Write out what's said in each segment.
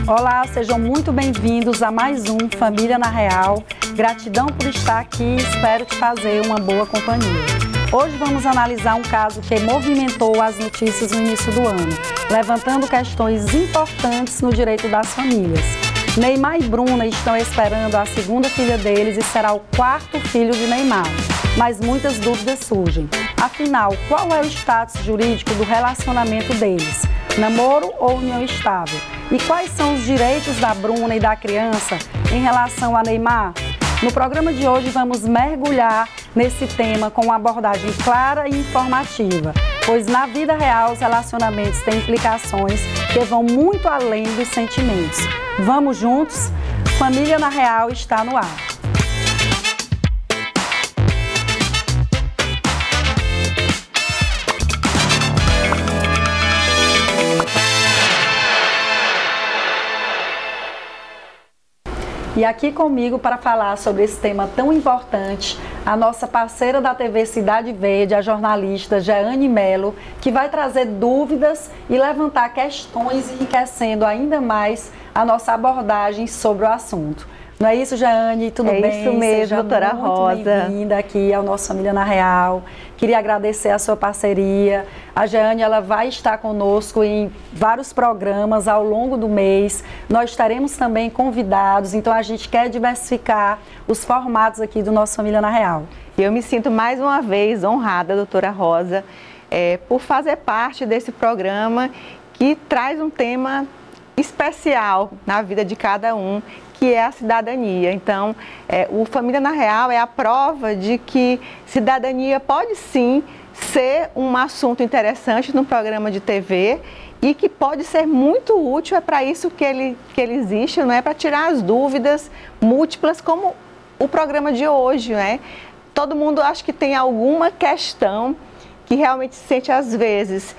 Olá, sejam muito bem-vindos a mais um Família na Real. Gratidão por estar aqui e espero te fazer uma boa companhia. Hoje vamos analisar um caso que movimentou as notícias no início do ano, levantando questões importantes no direito das famílias. Neymar e Bruna estão esperando a segunda filha deles e será o quarto filho de Neymar. Mas muitas dúvidas surgem. Afinal, qual é o status jurídico do relacionamento deles? Namoro ou união estável? E quais são os direitos da Bruna e da criança em relação a Neymar? No programa de hoje vamos mergulhar nesse tema com uma abordagem clara e informativa, pois na vida real os relacionamentos têm implicações que vão muito além dos sentimentos. Vamos juntos? Família na Real está no ar. E aqui comigo para falar sobre esse tema tão importante, a nossa parceira da TV Cidade Verde, a jornalista Jeane Melo, que vai trazer dúvidas e levantar questões, enriquecendo ainda mais a nossa abordagem sobre o assunto. Não é isso, Jeane? Tudo bem? É isso mesmo, doutora Rosa. Bem-vinda aqui ao nosso Família na Real. Queria agradecer a sua parceria. A Jeane, ela vai estar conosco em vários programas ao longo do mês. Nós estaremos também convidados, então a gente quer diversificar os formatos aqui do nosso Família na Real. Eu me sinto mais uma vez honrada, doutora Rosa, por fazer parte desse programa que traz um tema especial na vida de cada um, que é a cidadania. Então, o Família na Real é a prova de que cidadania pode sim ser um assunto interessante no programa de TV e que pode ser muito útil, é para isso que ele existe, não é? Para tirar as dúvidas múltiplas, como o programa de hoje, né? Todo mundo acho que tem alguma questão que realmente se sente às vezes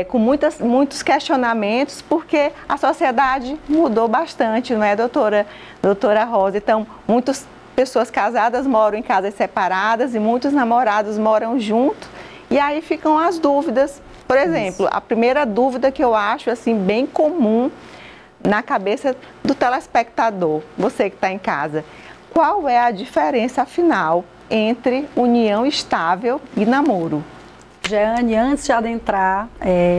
com muitos questionamentos, porque a sociedade mudou bastante, não é, doutora Rosa? Então, muitas pessoas casadas moram em casas separadas e muitos namorados moram juntos, e aí ficam as dúvidas. Por exemplo, a primeira dúvida que eu acho assim bem comum na cabeça do telespectador, você que está em casa: qual é a diferença, afinal, entre união estável e namoro? Jeane, antes de adentrar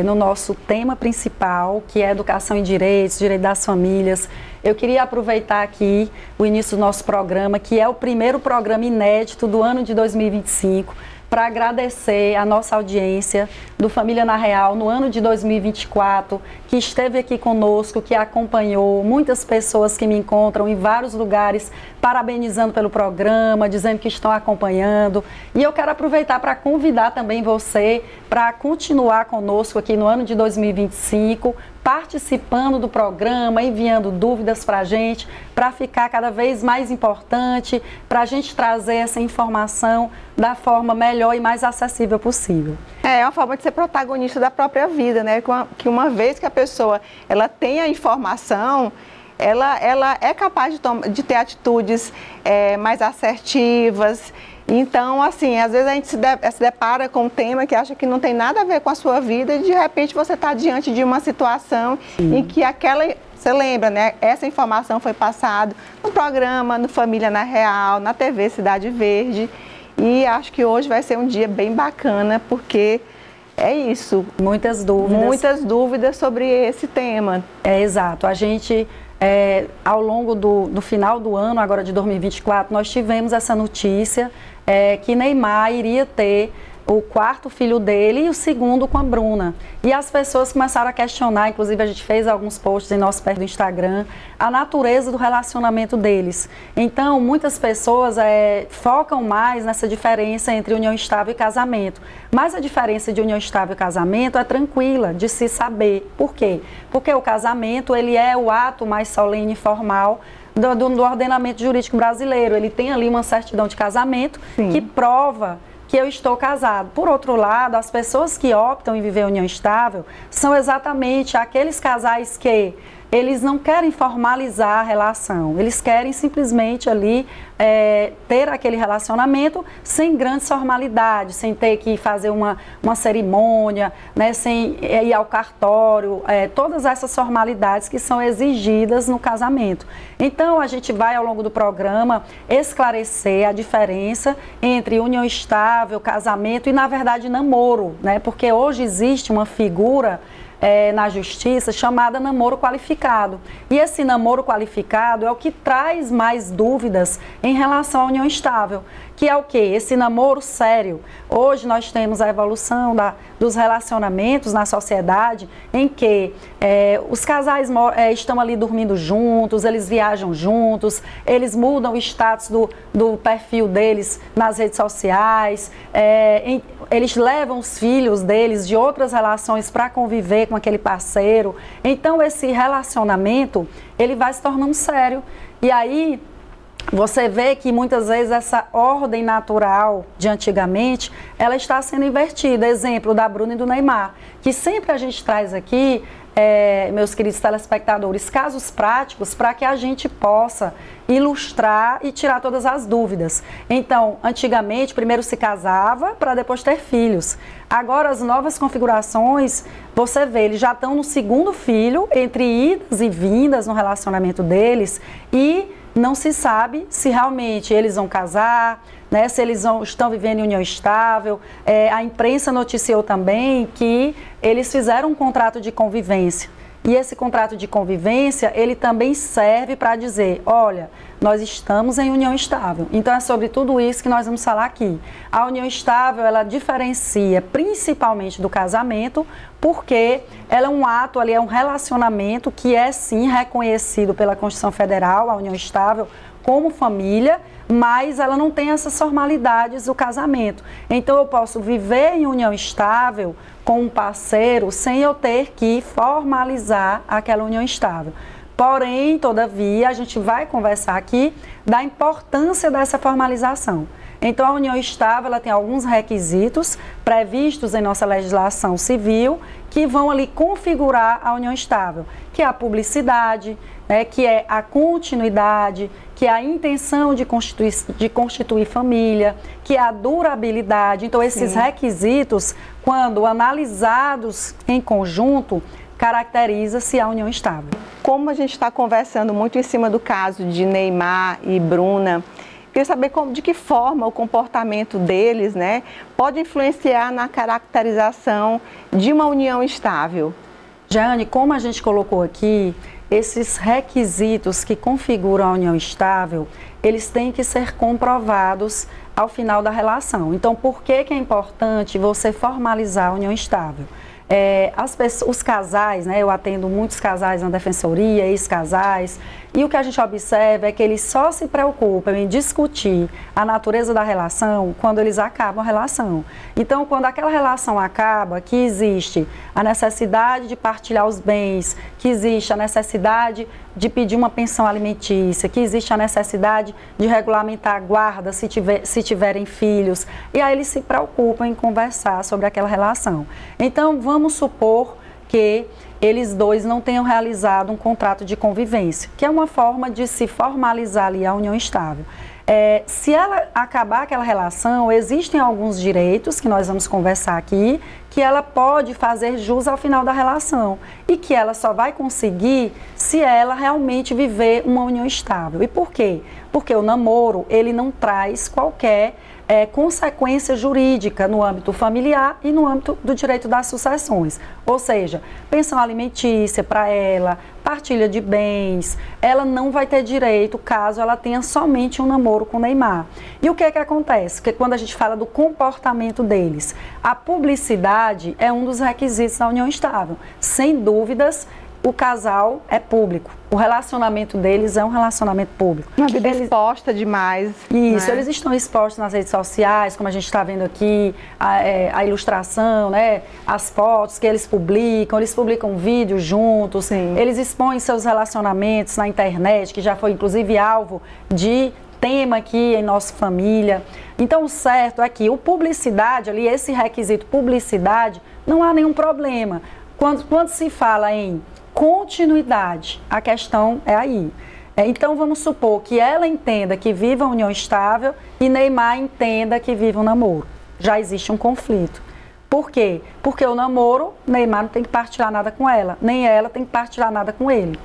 no nosso tema principal, que é educação e direitos, direito das famílias, eu queria aproveitar aqui o início do nosso programa, que é o primeiro programa inédito do ano de 2025, para agradecer a nossa audiência do Família na Real no ano de 2024, que esteve aqui conosco, que acompanhou, muitas pessoas que me encontram em vários lugares, parabenizando pelo programa, dizendo que estão acompanhando. E eu quero aproveitar para convidar também você para continuar conosco aqui no ano de 2025, participando do programa, enviando dúvidas para a gente, para ficar cada vez mais importante, para a gente trazer essa informação da forma melhor e mais acessível possível. É uma forma de ser protagonista da própria vida, né? Que uma vez que a pessoa ela tem a informação, ela é capaz de ter atitudes mais assertivas. Então, assim, às vezes a gente se depara com um tema que acha que não tem nada a ver com a sua vida e de repente você está diante de uma situação em que você lembra, né? Essa informação foi passada no programa, no Família na Real, na TV Cidade Verde, e acho que hoje vai ser um dia bem bacana, porque é isso. Muitas dúvidas. Muitas dúvidas sobre esse tema. Exato. A gente, ao longo do final do ano, agora de 2024, nós tivemos essa notícia que Neymar iria ter o quarto filho dele e o segundo com a Bruna. E as pessoas começaram a questionar, inclusive a gente fez alguns posts em nosso perfil do Instagram, a natureza do relacionamento deles. Então, muitas pessoas focam mais nessa diferença entre união estável e casamento. Mas a diferença de união estável e casamento é tranquila de se saber. Por quê? Porque o casamento, ele é o ato mais solene e formal do ordenamento jurídico brasileiro. Ele tem ali uma certidão de casamento que prova que eu estou casado. Por outro lado, as pessoas que optam em viver união estável são exatamente aqueles casais que eles não querem formalizar a relação, eles querem simplesmente ali ter aquele relacionamento sem grandes formalidades, sem ter que fazer uma cerimônia, né, sem ir ao cartório, todas essas formalidades que são exigidas no casamento. Então, a gente vai ao longo do programa esclarecer a diferença entre união estável, casamento e, na verdade, namoro, né, porque hoje existe uma figura na justiça chamada namoro qualificado. E esse namoro qualificado é o que traz mais dúvidas em relação à união estável, que é o quê? Esse namoro sério. Hoje nós temos a evolução dos relacionamentos na sociedade em que os casais estão ali dormindo juntos, eles viajam juntos, eles mudam o status do perfil deles nas redes sociais, eles levam os filhos deles de outras relações para conviver com aquele parceiro. Então esse relacionamento, ele vai se tornando sério. E aí você vê que muitas vezes essa ordem natural de antigamente, ela está sendo invertida. Exemplo da Bruna e do Neymar, que sempre a gente traz aqui, meus queridos telespectadores, casos práticos para que a gente possa ilustrar e tirar todas as dúvidas. Então, antigamente, primeiro se casava para depois ter filhos. Agora, as novas configurações, você vê, eles já estão no segundo filho, entre idas e vindas no relacionamento deles, e não se sabe se realmente eles vão casar, né, se eles estão vivendo em união estável. A imprensa noticiou também que eles fizeram um contrato de convivência. E esse contrato de convivência, ele também serve para dizer, olha, nós estamos em união estável. Então é sobre tudo isso que nós vamos falar aqui. A união estável, ela diferencia principalmente do casamento, porque ela é um ato ali, é um relacionamento que é sim reconhecido pela Constituição Federal, a união estável, como família, mas ela não tem essas formalidades do casamento. Então eu posso viver em união estável com um parceiro sem eu ter que formalizar aquela união estável. Porém, todavia, a gente vai conversar aqui da importância dessa formalização. Então, a união estável, ela tem alguns requisitos previstos em nossa legislação civil que vão ali configurar a união estável, que é a publicidade, né, que é a continuidade, que é a intenção de constituir família, que é a durabilidade. Então, esses requisitos, quando analisados em conjunto, caracteriza-se a união estável. Como a gente está conversando muito em cima do caso de Neymar e Bruna, queria saber de que forma o comportamento deles, né, pode influenciar na caracterização de uma união estável. Jane, como a gente colocou aqui, esses requisitos que configuram a união estável, eles têm que ser comprovados ao final da relação. Então, por que é importante você formalizar a união estável? Os casais, né, eu atendo muitos casais na defensoria, ex-casais, e o que a gente observa é que eles só se preocupam em discutir a natureza da relação quando eles acabam a relação. Então, quando aquela relação acaba, que existe a necessidade de partilhar os bens, que existe a necessidade de pedir uma pensão alimentícia, que existe a necessidade de regulamentar a guarda se tiverem filhos, e aí eles se preocupam em conversar sobre aquela relação. Então, vamos supor que eles dois não tenham realizado um contrato de convivência, que é uma forma de se formalizar ali a união estável. Se ela acabar aquela relação, existem alguns direitos que nós vamos conversar aqui, que ela pode fazer jus ao final da relação e que ela só vai conseguir se ela realmente viver uma união estável. E por quê? Porque o namoro, ele não traz qualquer consequência jurídica no âmbito familiar e no âmbito do direito das sucessões. Ou seja, pensão alimentícia para ela, partilha de bens, ela não vai ter direito caso ela tenha somente um namoro com o Neymar. E o que acontece? Porque quando a gente fala do comportamento deles, a publicidade é um dos requisitos da união estável. Sem dúvidas, o casal é público. O relacionamento deles é um relacionamento público. Uma vida exposta demais. Isso, né? Eles estão expostos nas redes sociais, como a gente está vendo aqui, a ilustração, né? As fotos que eles publicam vídeos juntos, Sim. Eles expõem seus relacionamentos na internet, que já foi inclusive alvo de tema aqui em nossa família. Então, o certo é que o publicidade, ali, esse requisito publicidade, não há nenhum problema. Quando se fala em continuidade. A questão é aí. Então, vamos supor que ela entenda que vive a união estável e Neymar entenda que vive um namoro. Já existe um conflito. Por quê? Porque o namoro, Neymar não tem que partilhar nada com ela, nem ela tem que partilhar nada com ele.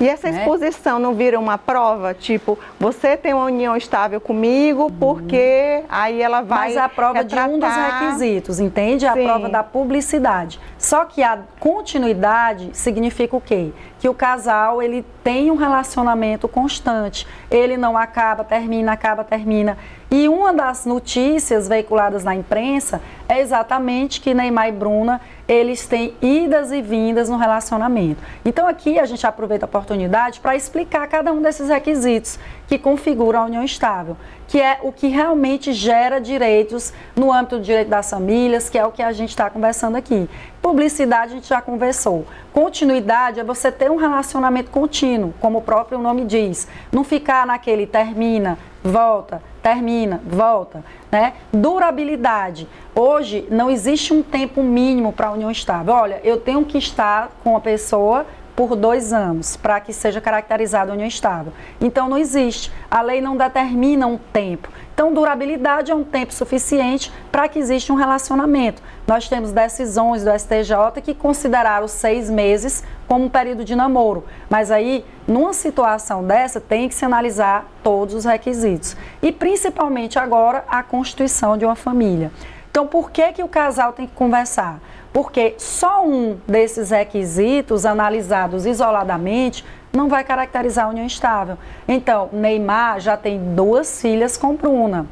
E essa exposição não vira uma prova? Tipo, você tem uma união estável comigo, porque aí ela vai. Mas a prova retratar... de um dos requisitos, entende? A prova da publicidade. Só que a continuidade significa o quê? Que o casal, ele tem um relacionamento constante. Ele não acaba, termina, acaba, termina. E uma das notícias veiculadas na imprensa é exatamente que Neymar e Bruna, eles têm idas e vindas no relacionamento. Então aqui a gente aproveita a oportunidade para explicar cada um desses requisitos que configuram a união estável, que é o que realmente gera direitos no âmbito do direito das famílias, que é o que a gente está conversando aqui. Publicidade a gente já conversou. Continuidade é você ter um relacionamento contínuo, como o próprio nome diz. Não ficar naquele termina, volta, termina, volta, né? Durabilidade. Hoje não existe um tempo mínimo para a união estável. Olha, eu tenho que estar com a pessoa por 2 anos para que seja caracterizada a união estável. Então não existe. A lei não determina um tempo. Então durabilidade é um tempo suficiente para que exista um relacionamento. Nós temos decisões do STJ que consideraram 6 meses como um período de namoro. Mas aí, numa situação dessa, tem que se analisar todos os requisitos. E principalmente agora, a constituição de uma família. Então por que o casal tem que conversar? Porque só um desses requisitos analisados isoladamente não vai caracterizar a união estável. Então, Neymar já tem 2 filhas com Bruna.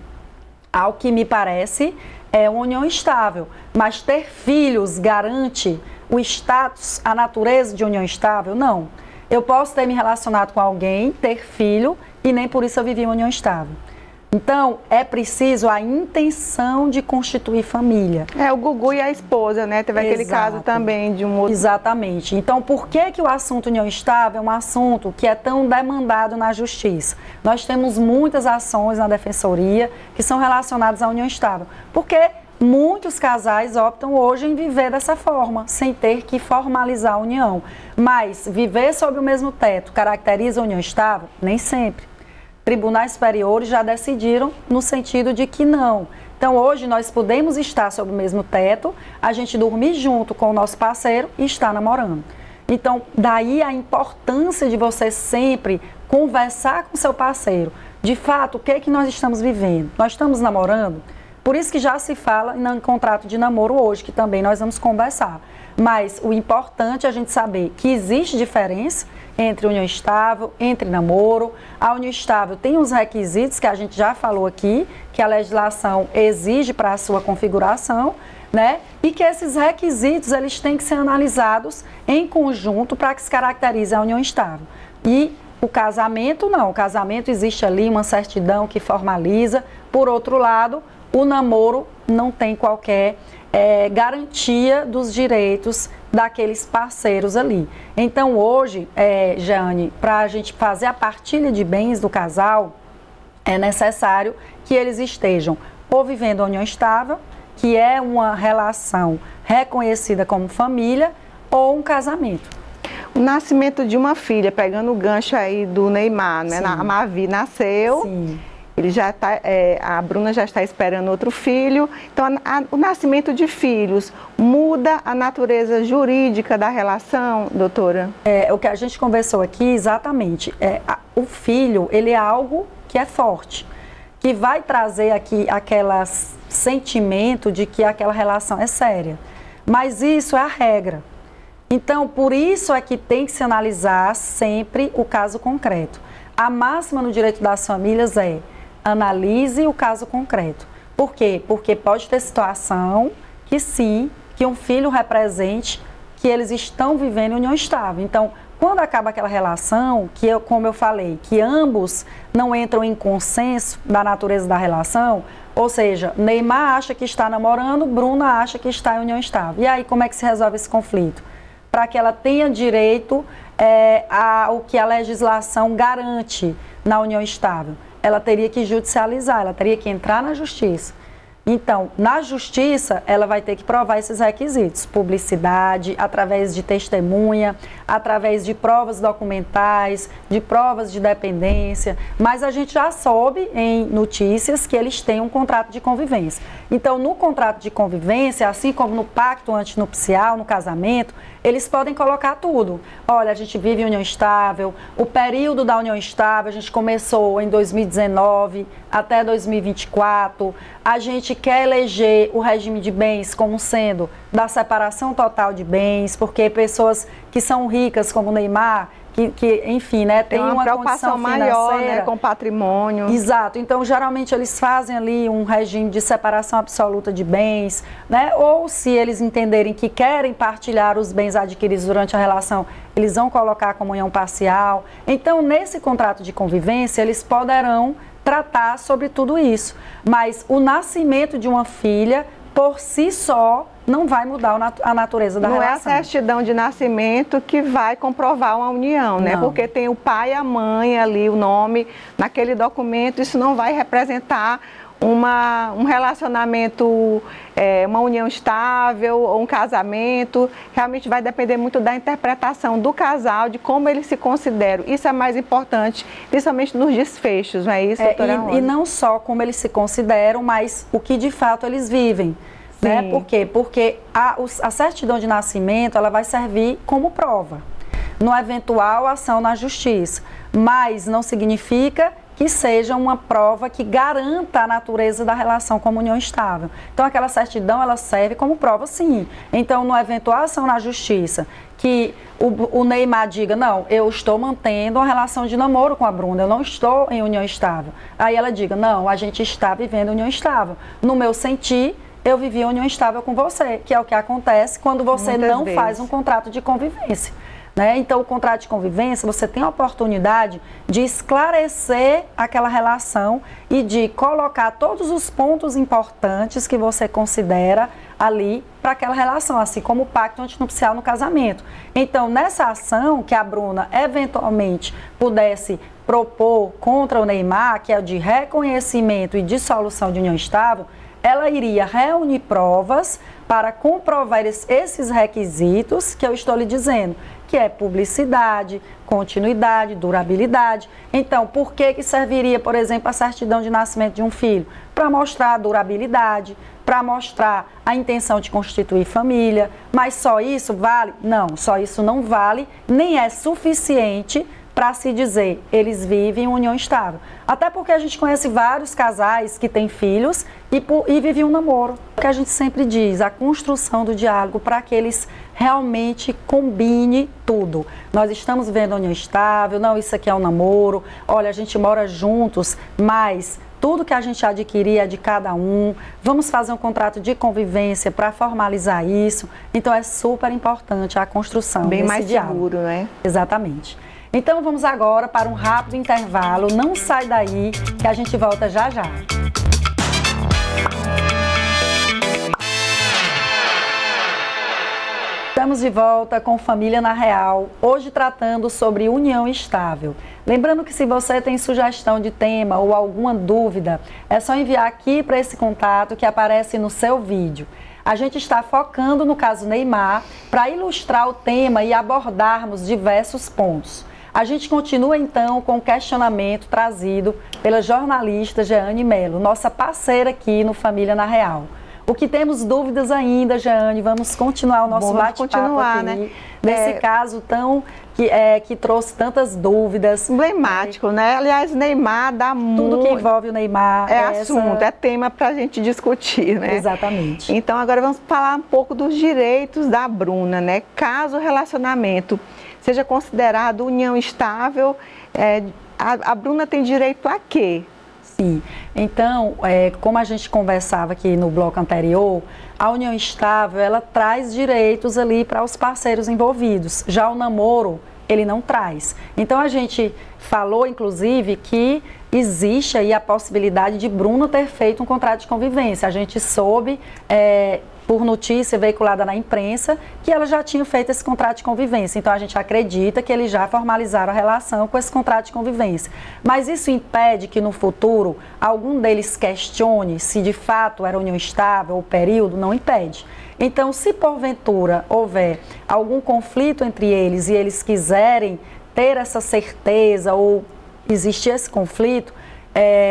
Ao que me parece, é uma união estável. Mas ter filhos garante o status, a natureza de união estável? Não. Eu posso ter me relacionado com alguém, ter filho, e nem por isso eu vivi uma união estável. Então, é preciso a intenção de constituir família. O Gugu e a esposa, né? Teve aquele caso também de um outro... Exatamente. Então, por que o assunto união estável é um assunto que é tão demandado na justiça? Nós temos muitas ações na defensoria que são relacionadas à união estável. Porque muitos casais optam hoje em viver dessa forma, sem ter que formalizar a união. Mas viver sob o mesmo teto caracteriza a união estável? Nem sempre. Tribunais superiores já decidiram no sentido de que não. Então, hoje nós podemos estar sob o mesmo teto, a gente dormir junto com o nosso parceiro e estar namorando. Então, daí a importância de você sempre conversar com seu parceiro. De fato, o que é que nós estamos vivendo? Nós estamos namorando? Por isso que já se fala em contrato de namoro hoje, que também nós vamos conversar. Mas o importante é a gente saber que existe diferença entre união estável, entre namoro. A união estável tem uns requisitos que a gente já falou aqui, que a legislação exige para a sua configuração, né? E que esses requisitos eles têm que ser analisados em conjunto para que se caracterize a união estável. E o casamento não, o casamento existe ali uma certidão que formaliza. Por outro lado, o namoro não tem qualquer garantia dos direitos daqueles parceiros ali. Então hoje, Jeane, para a gente fazer a partilha de bens do casal, é necessário que eles estejam ou vivendo a união estável, que é uma relação reconhecida como família, ou um casamento. O nascimento de uma filha, pegando o gancho aí do Neymar, né? A Mavi nasceu. Sim. Ele já tá, a Bruna já está esperando outro filho. Então, o nascimento de filhos muda a natureza jurídica da relação, doutora? O que a gente conversou aqui, exatamente. O filho, ele é algo que é forte, que vai trazer aqui aquele sentimento de que aquela relação é séria. Mas isso é a regra. Então, por isso é que tem que se analisar sempre o caso concreto. A máxima no direito das famílias é: analise o caso concreto. Por quê? Porque pode ter situação que sim, que um filho represente que eles estão vivendo em união estável. Então, quando acaba aquela relação, como eu falei, que ambos não entram em consenso da natureza da relação, ou seja, Neymar acha que está namorando, Bruna acha que está em união estável. E aí, como é que se resolve esse conflito? Para que ela tenha direito ao que a legislação garante na união estável. Ela teria que judicializar, ela teria que entrar na justiça. Então, na justiça, ela vai ter que provar esses requisitos, publicidade, através de testemunha, através de provas documentais, de provas de dependência, mas a gente já soube em notícias que eles têm um contrato de convivência. Então, no contrato de convivência, assim como no pacto antinupcial, no casamento, eles podem colocar tudo. Olha, a gente vive em união estável, o período da união estável, a gente começou em 2019 até 2024, a gente quer eleger o regime de bens como sendo da separação total de bens, porque pessoas que são ricas, como o Neymar, que enfim, né, tem uma preocupação maior, né, com o patrimônio. Exato. Então, geralmente, eles fazem ali um regime de separação absoluta de bens, né? Ou se eles entenderem que querem partilhar os bens adquiridos durante a relação, eles vão colocar a comunhão parcial. Então, nesse contrato de convivência, eles poderão tratar sobre tudo isso. Mas o nascimento de uma filha, por si só, não vai mudar a natureza da relação. Não é a certidão de nascimento que vai comprovar uma união, né? Porque tem o pai e a mãe ali, o nome naquele documento, isso não vai representar um relacionamento, uma união estável ou um casamento. Realmente vai depender muito da interpretação do casal, de como eles se consideram. Isso é mais importante, principalmente nos desfechos, não é isso, doutora Rosa? E não só como eles se consideram, mas o que de fato eles vivem. Né? Por quê? Porque a certidão de nascimento, ela vai servir como prova no eventual ação na justiça, mas não significa que seja uma prova que garanta a natureza da relação como união estável. Então, aquela certidão, ela serve como prova, sim. Então, no eventual ação na justiça, que o Neymar diga, não, eu estou mantendo uma relação de namoro com a Bruna, eu não estou em união estável. Aí ela diga, não, a gente está vivendo união estável. No meu sentir, eu vivi união estável com você, que é o que acontece quando você muitas não vezes faz um contrato de convivência. Né? Então, o contrato de convivência, você tem a oportunidade de esclarecer aquela relação e de colocar todos os pontos importantes que você considera ali para aquela relação, assim como o pacto antinupcial no casamento. Então, nessa ação que a Bruna eventualmente pudesse propor contra o Neymar, que é o de reconhecimento e dissolução de união estável, ela iria reunir provas para comprovar esses requisitos que eu estou lhe dizendo, que é publicidade, continuidade, durabilidade. Então, por que serviria, por exemplo, a certidão de nascimento de um filho? Para mostrar a durabilidade, para mostrar a intenção de constituir família. Mas só isso vale? Não, só isso não vale, nem é suficiente para se dizer, eles vivem em união estável. Até porque a gente conhece vários casais que têm filhos e vivem um namoro. O que a gente sempre diz, a construção do diálogo para que eles realmente combinem tudo. Nós estamos vivendo a união estável, não, isso aqui é um namoro, olha, a gente mora juntos, mas tudo que a gente adquirir é de cada um, vamos fazer um contrato de convivência para formalizar isso. Então é super importante a construção bem desse mais diálogo. Seguro, né? Exatamente. Então vamos agora para um rápido intervalo, não sai daí que a gente volta já já. Estamos de volta com Família na Real, hoje tratando sobre união estável. Lembrando que se você tem sugestão de tema ou alguma dúvida, é só enviar aqui para esse contato que aparece no seu vídeo. A gente está focando no caso Neymar para ilustrar o tema e abordarmos diversos pontos. A gente continua então com o questionamento trazido pela jornalista Jeane Melo, nossa parceira aqui no Família na Real. O que temos dúvidas ainda, Jeane, vamos continuar o nosso bate-papo aqui, né? Nesse caso tão que trouxe tantas dúvidas. Emblemático, né? Aliás, Neymar dá muito... Tudo que envolve o Neymar assunto, é tema para a gente discutir, né? Exatamente. Então, agora vamos falar um pouco dos direitos da Bruna, né? Caso o relacionamento seja considerado união estável, a Bruna tem direito a quê? Sim, então, como a gente conversava aqui no bloco anterior, a união estável, ela traz direitos ali para os parceiros envolvidos. Já o namoro, ele não traz. Então, a gente falou, inclusive, que existe aí a possibilidade de Bruna ter feito um contrato de convivência. A gente soube por notícia veiculada na imprensa, que ela já tinha feito esse contrato de convivência. Então, a gente acredita que eles já formalizaram a relação com esse contrato de convivência. Mas isso impede que, no futuro, algum deles questione se de fato era união estável ou período? Não impede. Então, se porventura houver algum conflito entre eles e eles quiserem ter essa certeza ou existir esse conflito,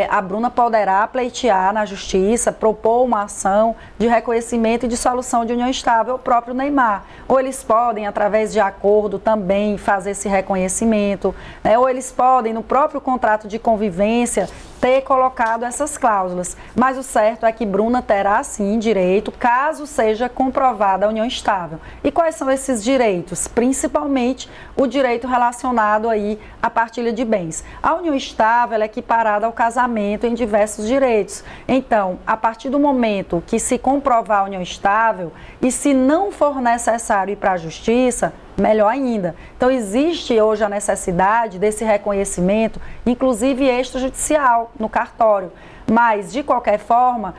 a Bruna poderá pleitear na justiça, propor uma ação de reconhecimento e de solução de união estável ao próprio Neymar. Ou eles podem, através de acordo, também fazer esse reconhecimento, né? Ou eles podem, no próprio contrato de convivência, ter colocado essas cláusulas. Mas o certo é que Bruna terá, sim, direito, caso seja comprovada a união estável. E quais são esses direitos? Principalmente o direito relacionado aí à partilha de bens. A união estável é equiparada ao casamento em diversos direitos. Então, a partir do momento que se comprovar a união estável e se não for necessário ir para a justiça, melhor ainda. Então, existe hoje a necessidade desse reconhecimento, inclusive extrajudicial, no cartório. Mas, de qualquer forma,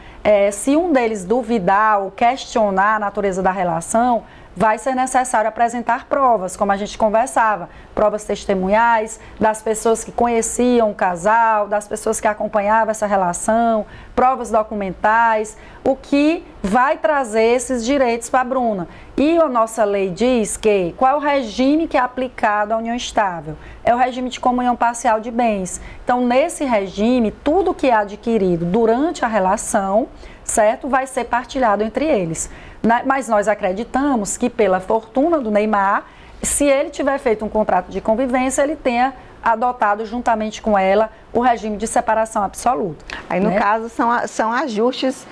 se um deles duvidar ou questionar a natureza da relação, vai ser necessário apresentar provas, como a gente conversava, provas testemunhais das pessoas que conheciam o casal, das pessoas que acompanhavam essa relação, provas documentais, o que vai trazer esses direitos para a Bruna. E a nossa lei diz que qual é o regime que é aplicado à união estável? É o regime de comunhão parcial de bens. Então, nesse regime, tudo que é adquirido durante a relação, certo, vai ser partilhado entre eles. Mas nós acreditamos que, pela fortuna do Neymar, se ele tiver feito um contrato de convivência, ele tenha adotado juntamente com ela o regime de separação absoluta. Aí, no caso, são ajustes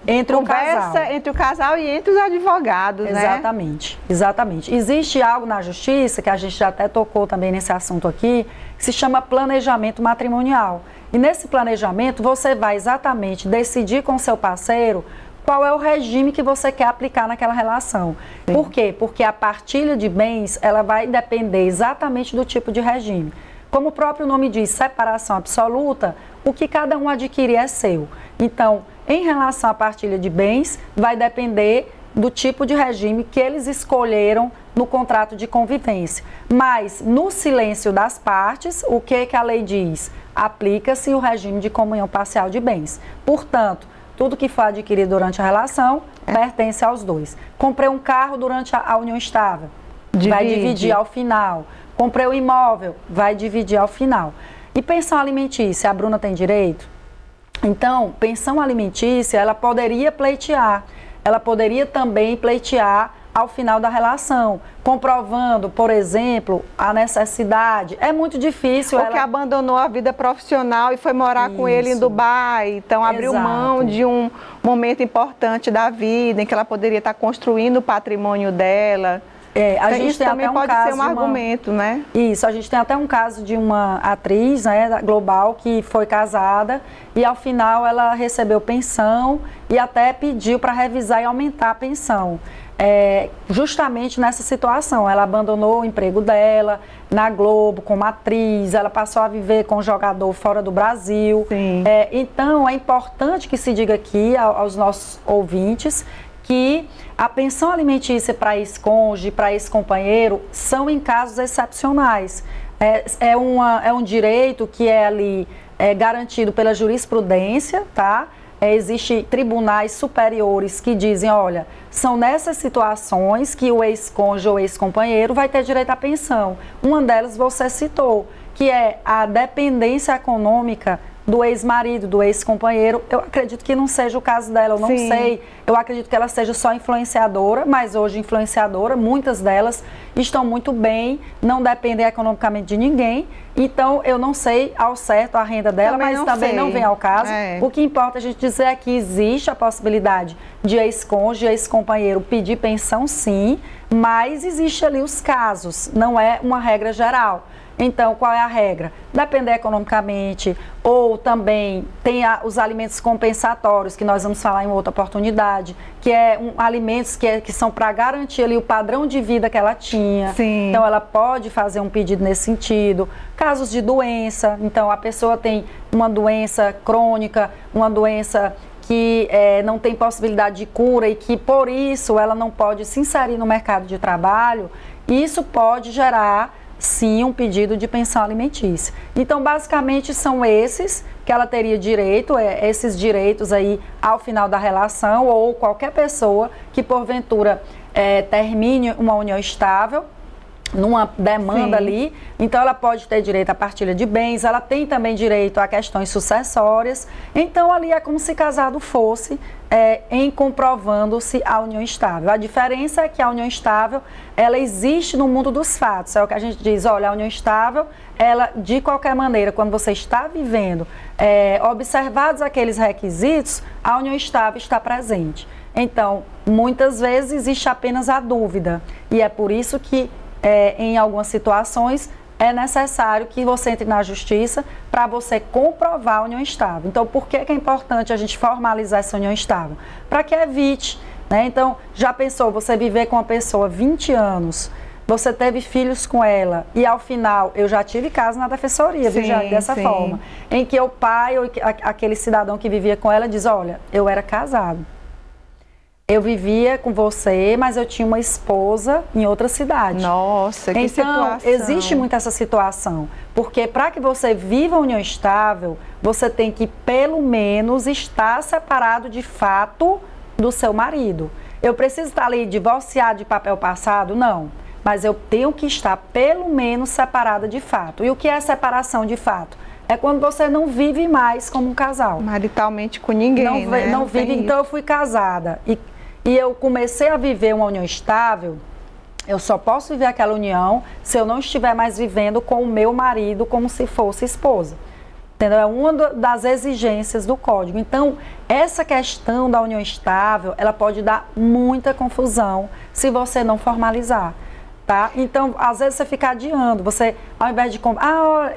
entre o casal e entre os advogados, exatamente, né? Exatamente. Existe algo na justiça, que a gente já até tocou também nesse assunto aqui, que se chama planejamento matrimonial. E nesse planejamento, você vai exatamente decidir com seu parceiro qual é o regime que você quer aplicar naquela relação. Sim. Por quê? Porque a partilha de bens, ela vai depender exatamente do tipo de regime. Como o próprio nome diz, separação absoluta, o que cada um adquire é seu. Então, em relação à partilha de bens, vai depender do tipo de regime que eles escolheram no contrato de convivência. Mas, no silêncio das partes, o que a lei diz? Aplica-se o regime de comunhão parcial de bens. Portanto, tudo que for adquirido durante a relação pertence aos dois. Comprei um carro durante a união estável, vai dividir ao final. Comprei um imóvel, vai dividir ao final. E pensão alimentícia, a Bruna tem direito? Então, pensão alimentícia, ela poderia pleitear. Ela poderia também pleitear ao final da relação, comprovando, por exemplo, a necessidade. É muito difícil. Ou que abandonou a vida profissional e foi morar com ele em Dubai, então abriu mão de um momento importante da vida em que ela poderia estar construindo o patrimônio dela. A gente isso tem também até pode ser um argumento, né? Isso, a gente tem até um caso de uma atriz, né, global, que foi casada e ao final ela recebeu pensão e até pediu para revisar e aumentar a pensão. Justamente nessa situação, ela abandonou o emprego dela na Globo como atriz, ela passou a viver com jogador fora do Brasil. Então, é importante que se diga aqui aos nossos ouvintes que a pensão alimentícia para ex-cônjuge, para ex-companheiro, são em casos excepcionais. É um direito que é ali garantido pela jurisprudência, tá? Existem tribunais superiores que dizem, olha, são nessas situações que o ex-cônjuge ou ex-companheiro vai ter direito à pensão. Uma delas você citou, que é a dependência econômica do ex-marido, do ex-companheiro. Eu acredito que não seja o caso dela, eu não sei. Eu acredito que ela seja só influenciadora, mas hoje influenciadora, muitas delas estão muito bem, não dependem economicamente de ninguém. Então, eu não sei ao certo a renda dela, mas também não vem ao caso. O que importa a gente dizer é que existe a possibilidade de ex-cônjuge, ex-companheiro pedir pensão, sim, mas existe ali os casos, não é uma regra geral. Então, qual é a regra? Depender economicamente, ou também tem os alimentos compensatórios, que nós vamos falar em outra oportunidade, que alimentos que são para garantir ali o padrão de vida que ela tinha. Sim. Então, ela pode fazer um pedido nesse sentido. Casos de doença, então a pessoa tem uma doença crônica, uma doença que não tem possibilidade de cura e que por isso ela não pode se inserir no mercado de trabalho, isso pode gerar, sim, um pedido de pensão alimentícia. Então, basicamente, são esses que ela teria direito, esses direitos aí ao final da relação, ou qualquer pessoa que, porventura, termine uma união estável, numa demanda ali, então ela pode ter direito à partilha de bens, ela tem também direito a questões sucessórias, então ali é como se casado fosse em comprovando-se a união estável. A diferença é que a união estável, ela existe no mundo dos fatos, é o que a gente diz, olha, a união estável, ela de qualquer maneira, quando você está vivendo, observados aqueles requisitos, a união estável está presente. Então, muitas vezes existe apenas a dúvida, e é por isso que em algumas situações, é necessário que você entre na justiça para você comprovar a união estável. Então, por que é importante a gente formalizar essa união estável? Para que evite, né? Então, já pensou, você viver com uma pessoa 20 anos, você teve filhos com ela e ao final, eu já tive caso na defensoria, dessa forma, em que o pai ou aquele cidadão que vivia com ela diz, olha, eu era casado. Eu vivia com você, mas eu tinha uma esposa em outra cidade. Nossa, que situação. Então, existe muito essa situação. Porque para que você viva a união estável, você tem que, pelo menos, estar separado de fato do seu marido. Eu preciso estar ali divorciado de papel passado? Não. Mas eu tenho que estar, pelo menos, separada de fato. E o que é separação de fato? É quando você não vive mais como um casal. Maritalmente com ninguém, né? Não vive. Então, eu fui casada e eu comecei a viver uma união estável, eu só posso viver aquela união se eu não estiver mais vivendo com o meu marido como se fosse esposa. Entendeu? É uma das exigências do Código. Então, essa questão da união estável, ela pode dar muita confusão se você não formalizar. Tá? Então, às vezes você fica adiando, você, ao invés de...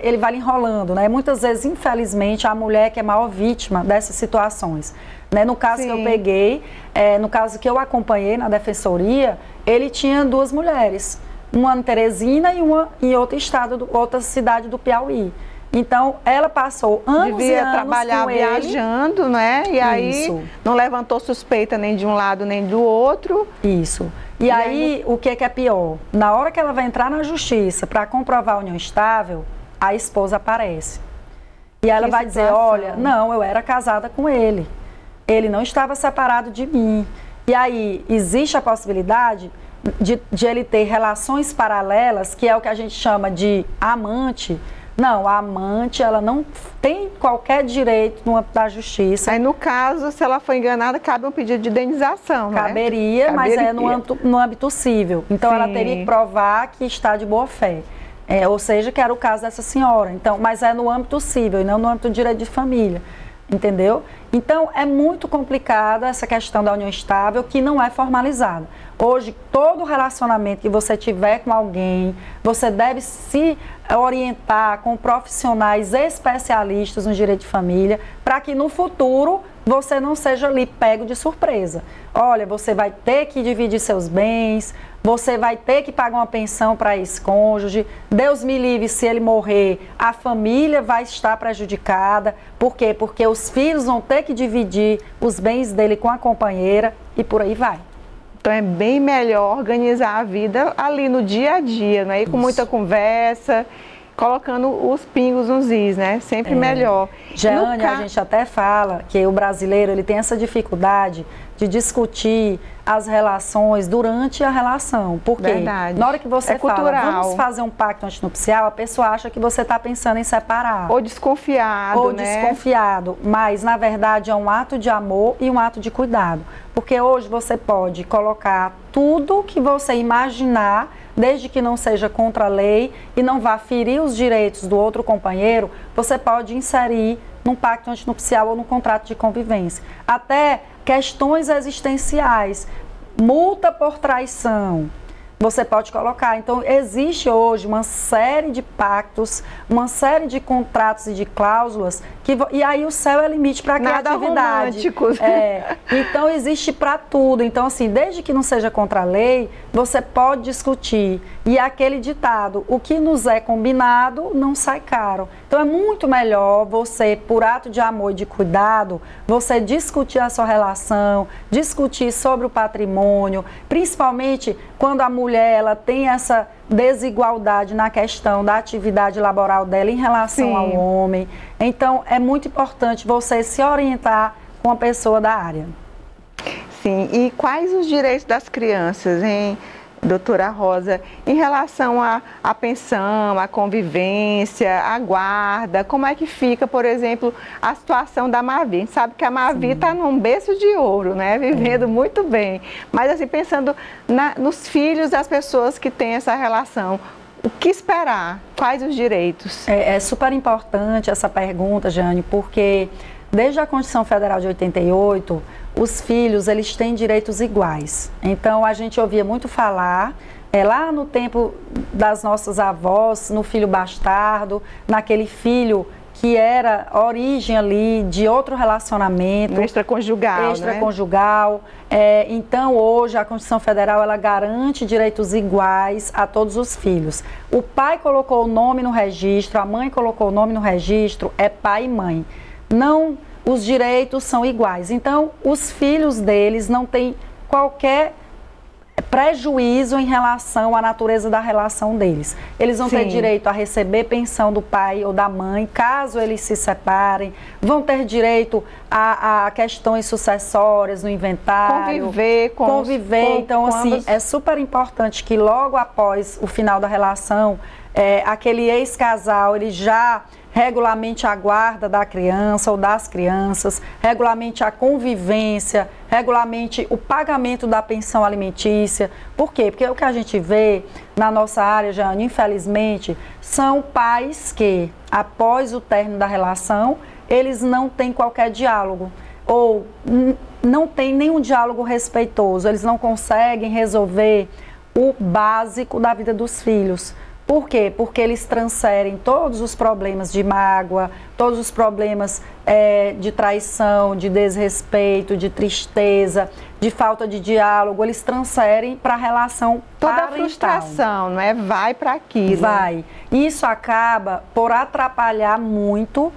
ele vai enrolando, né? Muitas vezes, infelizmente, a mulher que é a maior vítima dessas situações. Né? No caso que eu peguei, no caso que eu acompanhei na defensoria, ele tinha 2 mulheres, uma em Teresina e uma em outro estado, outra cidade do Piauí. Então, ela passou anos e anos trabalhar com viajando, ele. Né? E aí não levantou suspeita nem de um lado nem do outro. Isso. E aí, o que é pior? Na hora que ela vai entrar na justiça para comprovar a união estável, a esposa aparece. E ela vai dizer, olha, não, eu era casada com ele. Ele não estava separado de mim. E aí, existe a possibilidade de ele ter relações paralelas, que é o que a gente chama de amante. Não, a amante, ela não tem qualquer direito no âmbito da justiça. Aí, no caso, se ela foi enganada, cabe um pedido de indenização, né? Caberia, mas é no âmbito civil. Então, ela teria que provar que está de boa fé. Ou seja, que era o caso dessa senhora. Então, mas é no âmbito civil e não no âmbito do direito de família. Entendeu? Então, é muito complicada essa questão da união estável que não é formalizada. Hoje, todo relacionamento que você tiver com alguém, você deve se orientar com profissionais especialistas no direito de família, para que no futuro você não seja ali pego de surpresa. Olha, você vai ter que dividir seus bens, você vai ter que pagar uma pensão para esse cônjuge, Deus me livre, se ele morrer, a família vai estar prejudicada. Por quê? Porque os filhos vão ter que dividir os bens dele com a companheira e por aí vai. Então é bem melhor organizar a vida ali no dia a dia, né? E com muita conversa, colocando os pingos nos is, né? Sempre melhor. Jeane, a gente até fala que o brasileiro ele tem essa dificuldade de discutir as relações durante a relação. Por quê? Verdade. Na hora que você fala, cultural. Vamos fazer um pacto antinupcial, a pessoa acha que você está pensando em separar. Ou desconfiado, Ou né? desconfiado. Mas, na verdade, é um ato de amor e um ato de cuidado. Porque hoje você pode colocar tudo que você imaginar, desde que não seja contra a lei e não vá ferir os direitos do outro companheiro, você pode inserir num pacto antinupcial ou num contrato de convivência. Até questões existenciais, multa por traição, você pode colocar. Então, existe hoje uma série de pactos, uma série de contratos e de cláusulas, e aí o céu é limite para a criatividade. Então, existe para tudo. Então, assim, desde que não seja contra a lei, você pode discutir E aquele ditado, o que nos é combinado não sai caro. Então é muito melhor você, por ato de amor e de cuidado, você discutir a sua relação, discutir sobre o patrimônio, principalmente quando a mulher ela tem essa desigualdade na questão da atividade laboral dela em relação Sim. ao homem. Então é muito importante você se orientar com a pessoa da área. Sim, e quais os direitos das crianças, hein, doutora Rosa, em relação à pensão, à convivência, à guarda? Como é que fica, por exemplo, a situação da Mavi? A gente sabe que a Mavi está num berço de ouro, né? Vivendo muito bem. Mas assim, pensando nos filhos das pessoas que têm essa relação, o que esperar? Quais os direitos? É super importante essa pergunta, Jane, porque desde a Constituição Federal de 88, os filhos, eles têm direitos iguais. Então, a gente ouvia muito falar, lá no tempo das nossas avós, no filho bastardo, naquele filho que era origem ali de outro relacionamento. Extraconjugal, Extraconjugal. Né? Então, hoje, a Constituição Federal, ela garante direitos iguais a todos os filhos. O pai colocou o nome no registro, a mãe colocou o nome no registro, é pai e mãe. Não, os direitos são iguais. Então, os filhos deles não têm qualquer prejuízo em relação à natureza da relação deles. Eles vão ter direito a receber pensão do pai ou da mãe, caso eles se separem. Vão ter direito a questões sucessórias no inventário. Conviver. Então, assim, é super importante que logo após o final da relação, aquele ex-casal, ele já regulamente a guarda da criança ou das crianças, regulamente a convivência, regulamente o pagamento da pensão alimentícia. Por quê? Porque o que a gente vê na nossa área, Jane, infelizmente, são pais que, após o término da relação, eles não têm qualquer diálogo, ou não tem nenhum diálogo respeitoso, eles não conseguem resolver o básico da vida dos filhos. Por quê? Porque eles transferem todos os problemas de mágoa, todos os problemas de traição, de desrespeito, de tristeza, de falta de diálogo, eles transferem para a relação parental. Toda a frustração, não é? Vai para aquilo. Vai. Isso acaba por atrapalhar muito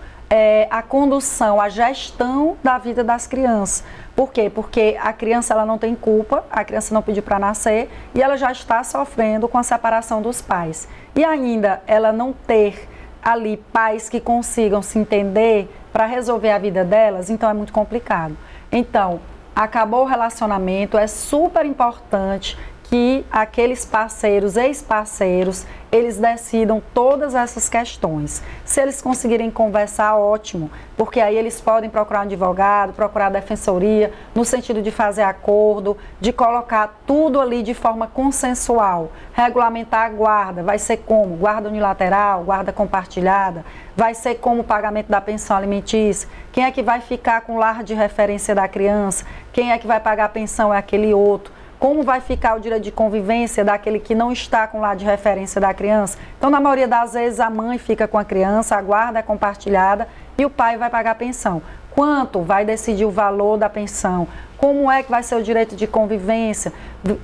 a condução, a gestão da vida das crianças. Por quê? Porque a criança ela não tem culpa, a criança não pediu para nascer e ela já está sofrendo com a separação dos pais. E ainda ela não ter ali pais que consigam se entender para resolver a vida delas, então é muito complicado. Então, acabou o relacionamento, é super importante que aqueles parceiros, ex-parceiros, eles decidam todas essas questões. Se eles conseguirem conversar, ótimo, porque aí eles podem procurar um advogado, procurar a defensoria, no sentido de fazer acordo, de colocar tudo ali de forma consensual, regulamentar a guarda, vai ser como? Guarda unilateral, guarda compartilhada, vai ser como o pagamento da pensão alimentícia, quem é que vai ficar com o lar de referência da criança, quem é que vai pagar a pensão é aquele outro. Como vai ficar o direito de convivência daquele que não está com o lar de referência da criança? Então, na maioria das vezes, a mãe fica com a criança, a guarda é compartilhada e o pai vai pagar a pensão. Quanto vai decidir o valor da pensão? Como é que vai ser o direito de convivência?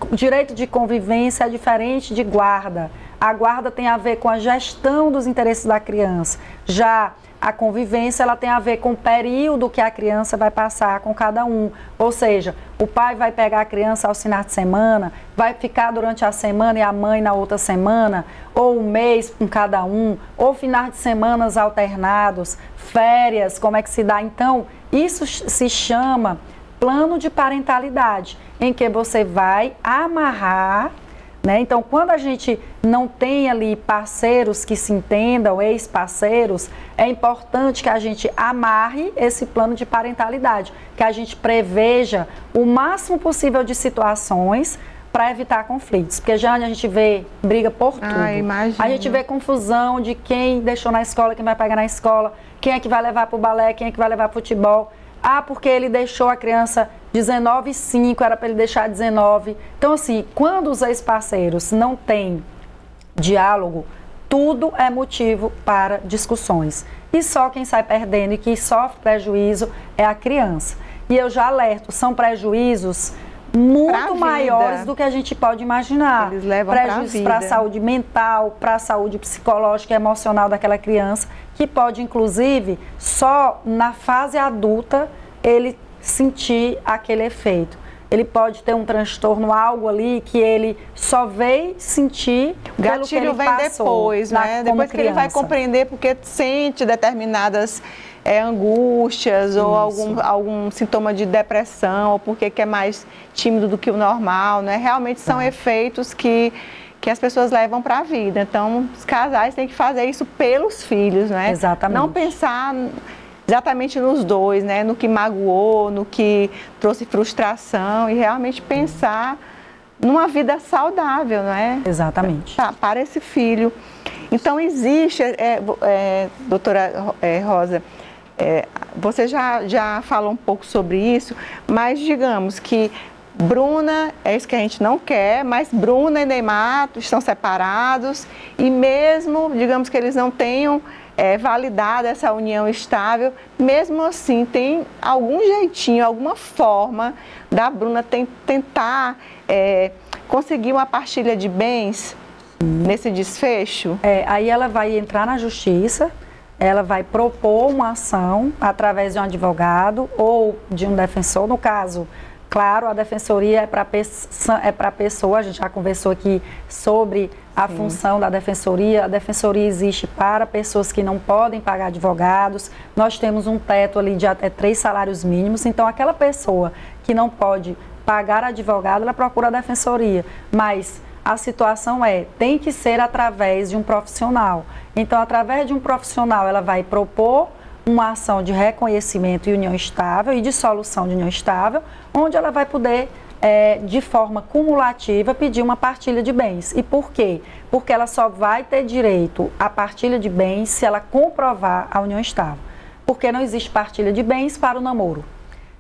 O direito de convivência é diferente de guarda. A guarda tem a ver com a gestão dos interesses da criança. Já a convivência, ela tem a ver com o período que a criança vai passar com cada um. Ou seja, o pai vai pegar a criança aos finais de semana, vai ficar durante a semana e a mãe na outra semana, ou um mês com cada um, ou finais de semanas alternados, férias, como é que se dá? Então, isso se chama plano de parentalidade, em que você vai amarrar, né? Então, quando a gente não tem ali parceiros que se entendam, ex-parceiros, é importante que a gente amarre esse plano de parentalidade, que a gente preveja o máximo possível de situações para evitar conflitos. Porque já a gente vê briga por tudo. A gente vê confusão de quem deixou na escola, quem vai pagar na escola, quem é que vai levar para o balé, quem é que vai levar para o futebol. Ah, porque ele deixou a criança 19,5, era para ele deixar 19. Então, assim, quando os ex-parceiros não têm diálogo, tudo é motivo para discussões. E só quem sai perdendo e que sofre prejuízo é a criança. E eu já alerto, são prejuízos muito maiores do que a gente pode imaginar. Eles levam prejuízos para a saúde mental, para a saúde psicológica e emocional daquela criança, que pode, inclusive, só na fase adulta, ele sentir aquele efeito. Ele pode ter um transtorno, algo ali que ele só veio sentir. O gatilho vem depois, né? Depois que ele vai compreender porque sente determinadas angústias ou algum sintoma de depressão, ou porque é mais tímido do que o normal, né? Realmente são efeitos que as pessoas levam para a vida. Então, os casais têm que fazer isso pelos filhos, né? Exatamente. Não pensar exatamente nos dois, né? No que magoou, no que trouxe frustração, e realmente pensar numa vida saudável, né? Exatamente. Para esse filho. Então, existe, doutora Rosa, você já falou um pouco sobre isso, mas digamos que Bruna, é isso que a gente não quer, mas Bruna e Neymar estão separados, e mesmo, digamos que eles não tenham validado essa união estável, mesmo assim tem algum jeitinho, alguma forma da Bruna tentar conseguir uma partilha de bens nesse desfecho? Aí ela vai entrar na justiça, ela vai propor uma ação através de um advogado ou de um defensor. No caso, claro, a defensoria é para a pessoa. A gente já conversou aqui sobre a função da defensoria. A defensoria existe para pessoas que não podem pagar advogados. Nós temos um teto ali de até 3 salários mínimos. Então, aquela pessoa que não pode pagar advogado, ela procura a defensoria. Mas a situação tem que ser através de um profissional. Então, através de um profissional, ela vai propor uma ação de reconhecimento e união estável e de solução de união estável, onde ela vai poder, de forma cumulativa, pedir uma partilha de bens. E por quê? Porque ela só vai ter direito à partilha de bens se ela comprovar a união estável. Porque não existe partilha de bens para o namoro.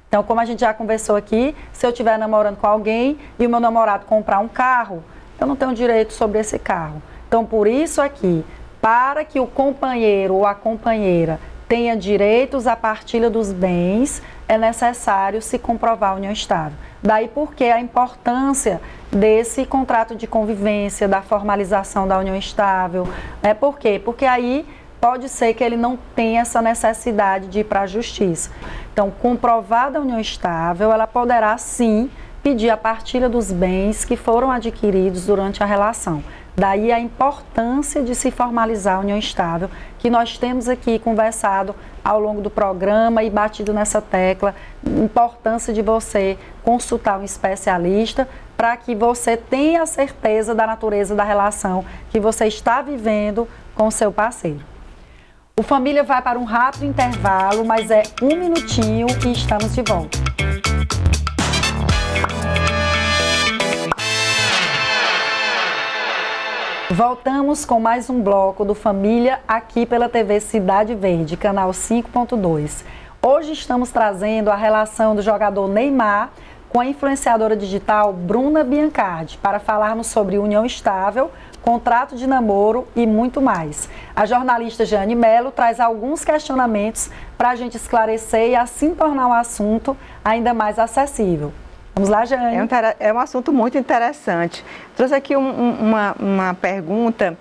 Então, como a gente já conversou aqui, se eu estiver namorando com alguém e o meu namorado comprar um carro, eu não tenho direito sobre esse carro. Então, por isso aqui, para que o companheiro ou a companheira tenha direitos à partilha dos bens, é necessário se comprovar a união estável. Daí porque a importância desse contrato de convivência, da formalização da união estável. Por quê? Porque aí pode ser que ele não tenha essa necessidade de ir para a justiça. Então, comprovada a união estável, ela poderá sim pedir a partilha dos bens que foram adquiridos durante a relação. Daí a importância de se formalizar a união estável, que nós temos aqui conversado ao longo do programa e batido nessa tecla, importância de você consultar um especialista para que você tenha a certeza da natureza da relação que você está vivendo com o seu parceiro. O Família vai para um rápido intervalo, mas é 1 minutinho e estamos de volta. Voltamos com mais um bloco do Família aqui pela TV Cidade Verde, canal 5.2. Hoje estamos trazendo a relação do jogador Neymar com a influenciadora digital Bruna Biancardi para falarmos sobre união estável, contrato de namoro e muito mais. A jornalista Jane Mello traz alguns questionamentos para a gente esclarecer e assim tornar o assunto ainda mais acessível. Vamos lá, Jane. É um assunto muito interessante. Trouxe aqui uma pergunta.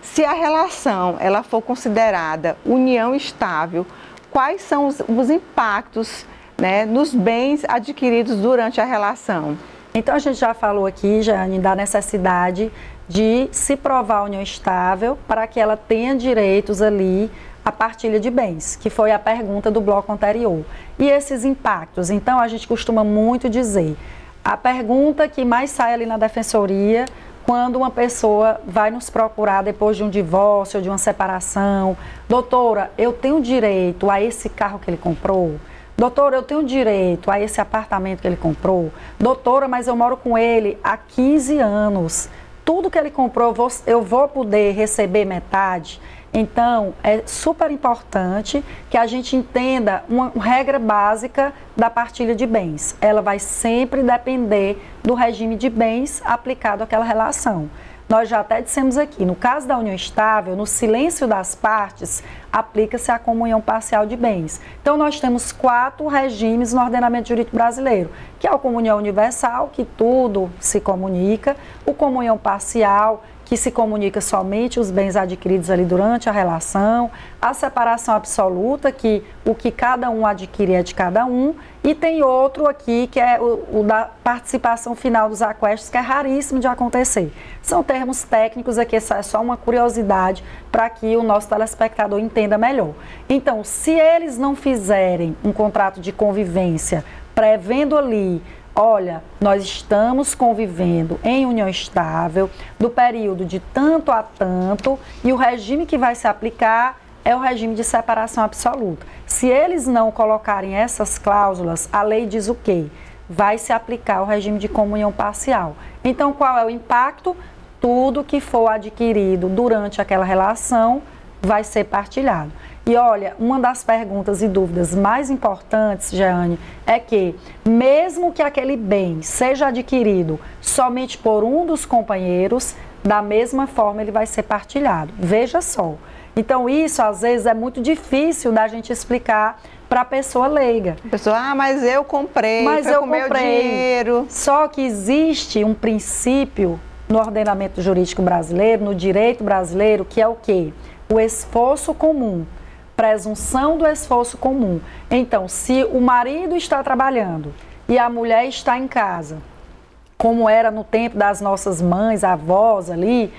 Se a relação ela for considerada união estável, quais são os impactos, né, nos bens adquiridos durante a relação? Então, a gente já falou aqui, Jane, da necessidade de se provar a união estável para que ela tenha direitos ali a partilha de bens, que foi a pergunta do bloco anterior. E esses impactos, então a gente costuma muito dizer, a pergunta que mais sai ali na defensoria, quando uma pessoa vai nos procurar depois de um divórcio, de uma separação, doutora, eu tenho direito a esse carro que ele comprou? Doutora, eu tenho direito a esse apartamento que ele comprou? Doutora, mas eu moro com ele há 15 anos. Tudo que ele comprou, eu vou poder receber metade? Então, é super importante que a gente entenda uma regra básica da partilha de bens. Ela vai sempre depender do regime de bens aplicado àquela relação. nós já até dissemos aqui, no caso da união estável, no silêncio das partes, aplica-se a comunhão parcial de bens. Então, nós temos 4 regimes no ordenamento jurídico brasileiro, que é a comunhão universal, que tudo se comunica, o comunhão parcial, que se comunica somente os bens adquiridos ali durante a relação, a separação absoluta, que o que cada um adquire é de cada um, e tem outro aqui, que é o da participação final dos aquestos, que é raríssimo de acontecer. São termos técnicos aqui, é só uma curiosidade para que o nosso telespectador entenda melhor. Então, se eles não fizerem um contrato de convivência, prevendo ali, olha, nós estamos convivendo em união estável do período de tanto a tanto e o regime que vai se aplicar é o regime de separação absoluta. Se eles não colocarem essas cláusulas, a lei diz o quê? Vai se aplicar o regime de comunhão parcial. Então, qual é o impacto? Tudo que for adquirido durante aquela relação vai ser partilhado. E olha, uma das perguntas e dúvidas mais importantes, Jeane, é que mesmo que aquele bem seja adquirido somente por um dos companheiros, da mesma forma ele vai ser partilhado. Veja só. Então isso às vezes é muito difícil da gente explicar para a pessoa leiga. A pessoa, mas eu comprei, mas foi com meu dinheiro. Só que existe um princípio no ordenamento jurídico brasileiro, no direito brasileiro, que é o quê? O esforço comum. Presunção do esforço comum. Então, se o marido está trabalhando e a mulher está em casa, como era no tempo das nossas mães, avós ali,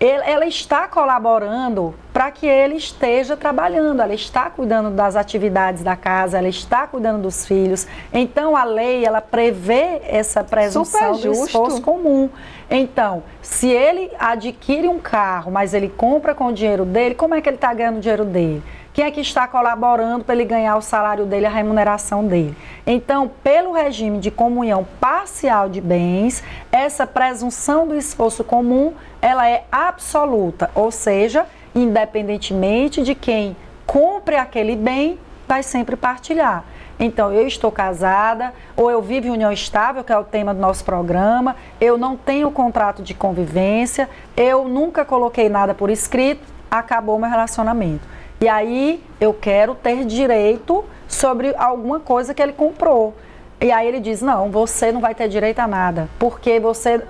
ela está colaborando para que ele esteja trabalhando, ela está cuidando das atividades da casa, ela está cuidando dos filhos. Então, a lei, ela prevê essa presunção do esforço comum. Então, se ele adquire um carro, mas ele compra com o dinheiro dele, como é que ele está ganhando o dinheiro dele? Quem é que está colaborando para ele ganhar o salário dele, a remuneração dele? Então, pelo regime de comunhão parcial de bens, essa presunção do esforço comum, ela é absoluta, ou seja, independentemente de quem compre aquele bem, vai sempre partilhar. Então, eu estou casada, ou eu vivo em união estável, que é o tema do nosso programa, eu não tenho contrato de convivência, eu nunca coloquei nada por escrito, acabou meu relacionamento. E aí, eu quero ter direito sobre alguma coisa que ele comprou. E aí ele diz, não, você não vai ter direito a nada, porque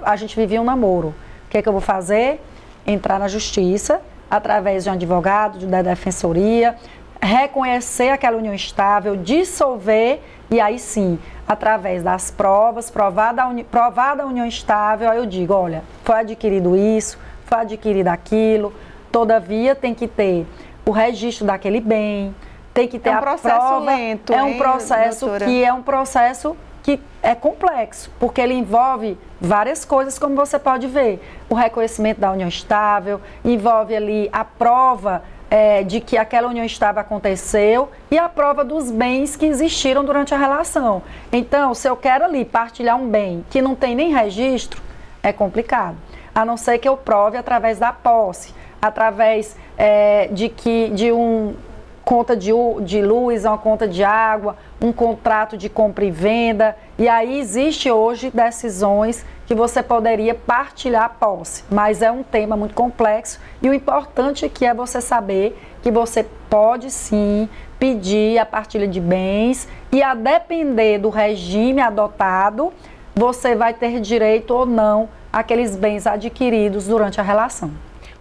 a gente vivia um namoro. O que é que eu vou fazer? Entrar na justiça, através de um advogado, da defensoria, reconhecer aquela união estável, dissolver, e aí sim, através das provas, provada a união estável, aí eu digo, olha, foi adquirido isso, foi adquirido aquilo, todavia tem que ter o registro daquele bem, tem que ter a prova. Lento, é um processo que é um processo que é complexo, porque ele envolve várias coisas, como você pode ver. O reconhecimento da união estável, envolve ali a prova de que aquela união estável aconteceu e a prova dos bens que existiram durante a relação. Então, se eu quero ali partilhar um bem que não tem nem registro, é complicado. A não ser que eu prove através da posse, através de um conta de luz, uma conta de água, um contrato de compra e venda. E aí existe hoje decisões que você poderia partilhar a posse, mas é um tema muito complexo e o importante aqui é você saber que você pode sim pedir a partilha de bens e a depender do regime adotado, você vai ter direito ou não àqueles bens adquiridos durante a relação.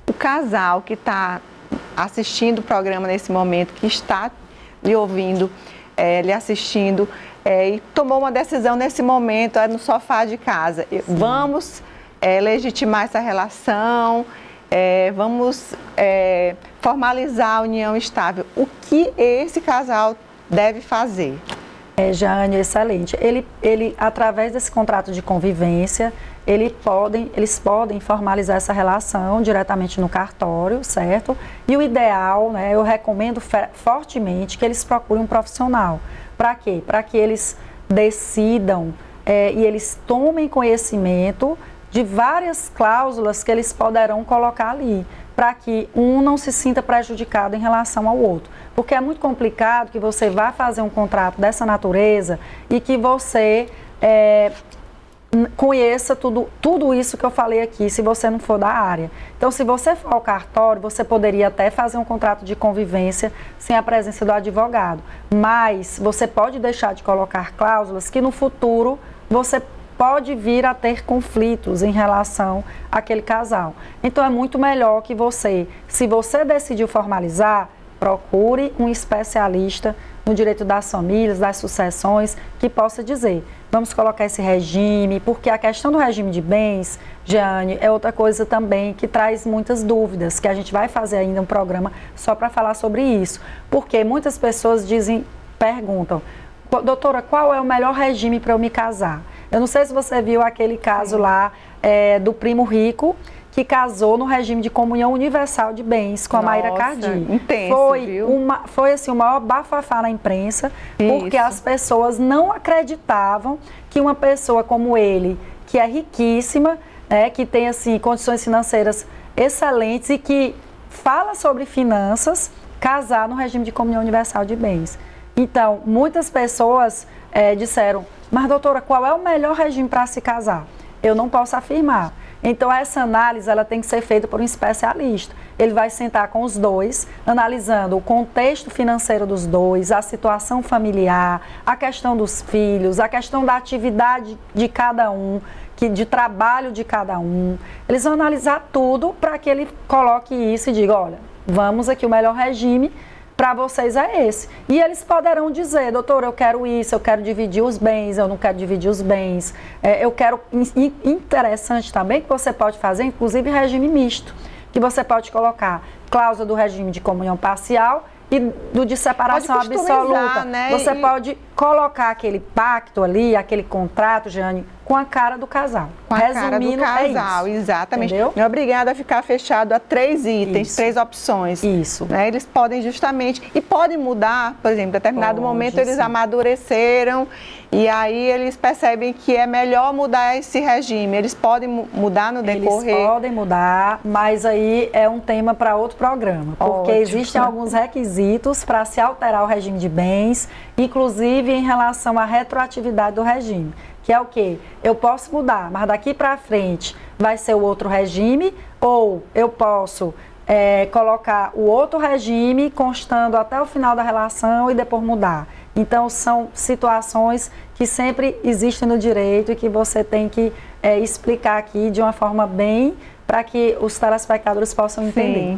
O casal que está assistindo o programa nesse momento, que está lhe ouvindo, lhe assistindo, e tomou uma decisão nesse momento, no sofá de casa. Sim. Vamos legitimar essa relação, vamos formalizar a união estável. O que esse casal deve fazer? Jane, excelente. Ele, através desse contrato de convivência, eles podem formalizar essa relação diretamente no cartório, certo? E o ideal, né, eu recomendo fortemente que eles procurem um profissional. Para quê? Para que eles decidam e eles tomem conhecimento de várias cláusulas que eles poderão colocar ali, para que um não se sinta prejudicado em relação ao outro. Porque é muito complicado que você vá fazer um contrato dessa natureza e que você conheça tudo isso que eu falei aqui, se você não for da área. Então, se você for ao cartório, você poderia até fazer um contrato de convivência sem a presença do advogado, mas você pode deixar de colocar cláusulas que no futuro você pode vir a ter conflitos em relação àquele casal. Então, é muito melhor que você, se você decidiu formalizar, procure um especialista no direito das famílias, das sucessões, que possa dizer, vamos colocar esse regime, porque a questão do regime de bens, Jeane, é outra coisa também que traz muitas dúvidas, que a gente vai fazer ainda um programa só para falar sobre isso. Porque muitas pessoas perguntam, doutora, qual é o melhor regime para eu me casar? Eu não sei se você viu aquele caso lá do primo rico, que casou no regime de comunhão universal de bens com a Mayra Cardi. Intenso, foi assim, o maior bafafá na imprensa, porque as pessoas não acreditavam que uma pessoa como ele, que é riquíssima, que tem assim, condições financeiras excelentes e que fala sobre finanças, casar no regime de comunhão universal de bens. Então, muitas pessoas disseram, mas doutora, qual é o melhor regime para se casar? Eu não posso afirmar. Então, essa análise ela tem que ser feita por um especialista. Ele vai sentar com os dois, analisando o contexto financeiro dos dois, a situação familiar, a questão dos filhos, a questão da atividade de cada um, de trabalho de cada um. Eles vão analisar tudo para que ele coloque isso e diga, olha, vamos aqui, o melhor regime para vocês é esse. E eles poderão dizer, doutor, eu quero isso, eu quero dividir os bens, eu não quero dividir os bens. Eu quero, interessante também, que você pode fazer, inclusive, regime misto, que você pode colocar cláusula do regime de comunhão parcial e do de separação absoluta. Né? Você pode colocar aquele pacto ali, aquele contrato, Jeane, com a cara do casal. Com a cara do casal, exatamente. Entendeu? Não é obrigado a ficar fechado a 3 itens, 3 opções. Isso. Né? Eles podem justamente, e podem mudar, por exemplo, em determinado momento eles amadureceram e aí eles percebem que é melhor mudar esse regime. Eles podem mudar no decorrer. Eles podem mudar, mas aí é um tema para outro programa. Porque existem alguns requisitos para se alterar o regime de bens, inclusive em relação à retroatividade do regime. Que é o quê? Eu posso mudar, mas daqui para frente vai ser o outro regime, ou eu posso colocar o outro regime constando até o final da relação e depois mudar. Então, são situações que sempre existem no direito e que você tem que explicar aqui de uma forma bem para que os telespectadores possam entender.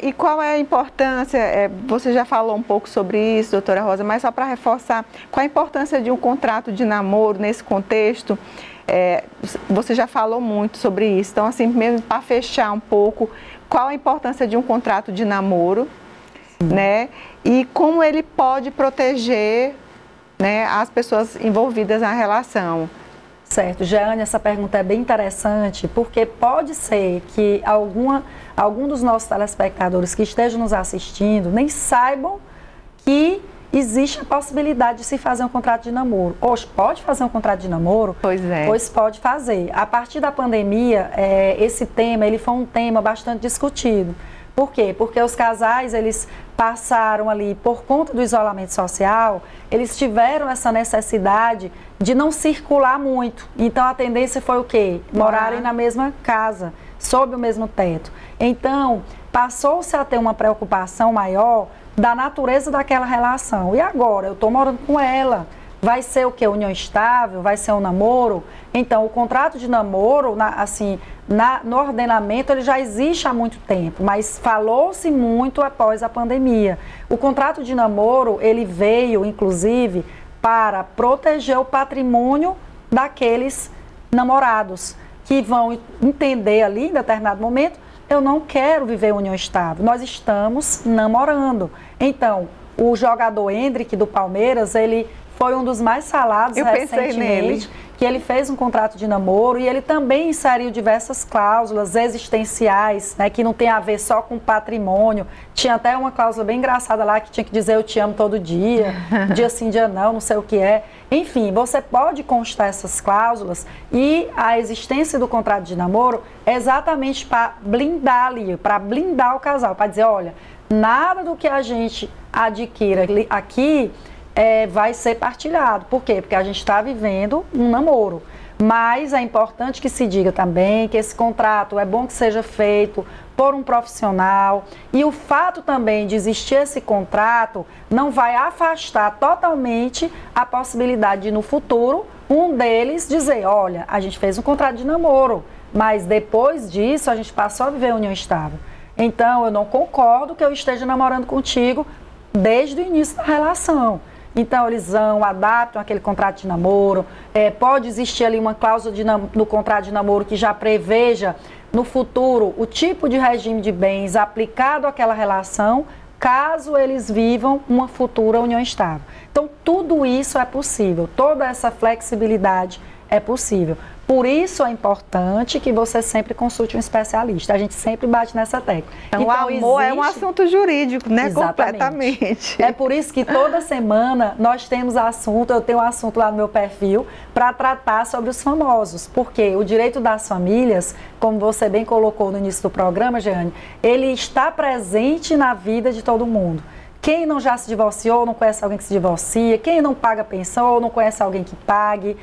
E qual é a importância, você já falou um pouco sobre isso, doutora Rosa, mas só para reforçar, qual a importância de um contrato de namoro nesse contexto? Você já falou muito sobre isso, então assim, mesmo para fechar um pouco, qual a importância de um contrato de namoro, né? E como ele pode proteger, né, as pessoas envolvidas na relação? Certo, Jeane, essa pergunta é bem interessante, porque pode ser que algum dos nossos telespectadores que estejam nos assistindo nem saibam que existe a possibilidade de se fazer um contrato de namoro. Hoje, pode fazer um contrato de namoro? Pois é. Pois pode fazer. A partir da pandemia, esse tema ele foi um tema bastante discutido. Por quê? Porque os casais, eles passaram ali, por conta do isolamento social, eles tiveram essa necessidade de não circular muito. Então, a tendência foi o quê? Morarem na mesma casa, sob o mesmo teto. Então, passou-se a ter uma preocupação maior da natureza daquela relação. E agora? Eu estou morando com ela. Vai ser o quê? União estável? Vai ser um namoro? Então, o contrato de namoro, no ordenamento, ele já existe há muito tempo, mas falou-se muito após a pandemia. O contrato de namoro, ele veio, inclusive, para proteger o patrimônio daqueles namorados, que vão entender ali, em determinado momento, eu não quero viver união estável, nós estamos namorando. Então, o jogador Endrick, do Palmeiras, ele foi um dos mais falados recentemente, que ele fez um contrato de namoro e ele também inseriu diversas cláusulas existenciais, né, que não tem a ver só com patrimônio. Tinha até uma cláusula bem engraçada lá que tinha que dizer eu te amo todo dia, dia sim, dia não sei o que é. Enfim, você pode constar essas cláusulas e a existência do contrato de namoro é exatamente para blindar ali, para blindar o casal, para dizer, olha, nada do que a gente adquira aqui vai ser partilhado. Por quê? Porque a gente está vivendo um namoro. Mas é importante que se diga também que esse contrato é bom que seja feito por um profissional, e o fato também de existir esse contrato não vai afastar totalmente a possibilidade de no futuro um deles dizer, olha, a gente fez um contrato de namoro, mas depois disso a gente passou a viver a união estável. Então eu não concordo que eu esteja namorando contigo desde o início da relação. Então eles adaptam aquele contrato de namoro, pode existir ali uma cláusula no contrato de namoro que já preveja no futuro o tipo de regime de bens aplicado àquela relação, caso eles vivam uma futura união estável. Então tudo isso é possível, toda essa flexibilidade é possível. Por isso é importante que você sempre consulte um especialista. A gente sempre bate nessa tecla. Então, o amor é um assunto jurídico, né? Exatamente. Completamente. É por isso que toda semana nós temos assunto, eu tenho um assunto lá no meu perfil, para tratar sobre os famosos. Porque o direito das famílias, como você bem colocou no início do programa, Jeane, ele está presente na vida de todo mundo. Quem não já se divorciou, não conhece alguém que se divorcia, quem não paga pensão, não conhece alguém que pague,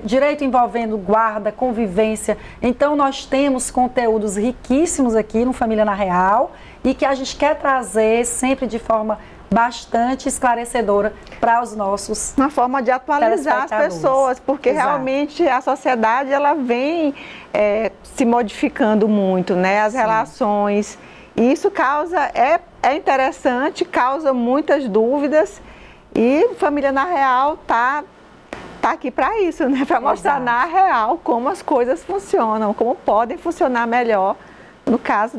direito envolvendo guarda, convivência. Então nós temos conteúdos riquíssimos aqui no Família na Real e que a gente quer trazer sempre de forma bastante esclarecedora para os nossos uma forma de atualizar as pessoas, porque Exato. Realmente a sociedade ela vem se modificando muito, né? As relações. E isso é interessante, causa muitas dúvidas e Família na Real tá aqui para isso, né? Para mostrar na real como as coisas funcionam, como podem funcionar melhor no caso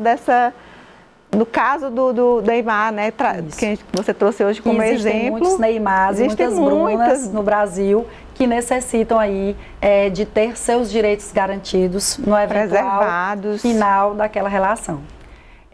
do Neymar, né? Que você trouxe hoje como exemplo. Existem muitos Neymars e muitas Brunas no Brasil que necessitam aí de ter seus direitos garantidos no eventual final daquela relação.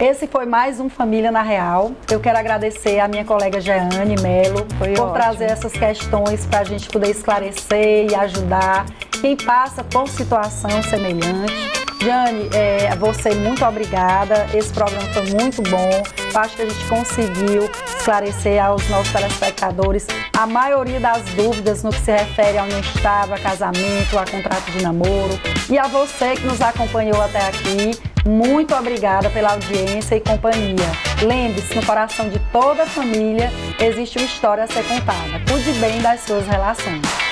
Esse foi mais um Família na Real. Eu quero agradecer a minha colega Jeane Melo por trazer essas questões para a gente poder esclarecer e ajudar quem passa por situação semelhante. Jeane, você muito obrigada. Esse programa foi muito bom. Eu acho que a gente conseguiu esclarecer aos nossos telespectadores a maioria das dúvidas no que se refere à união estável, a casamento, a contrato de namoro. E a você que nos acompanhou até aqui, muito obrigada pela audiência e companhia. Lembre-se, no coração de toda a família existe uma história a ser contada. Cuide bem das suas relações.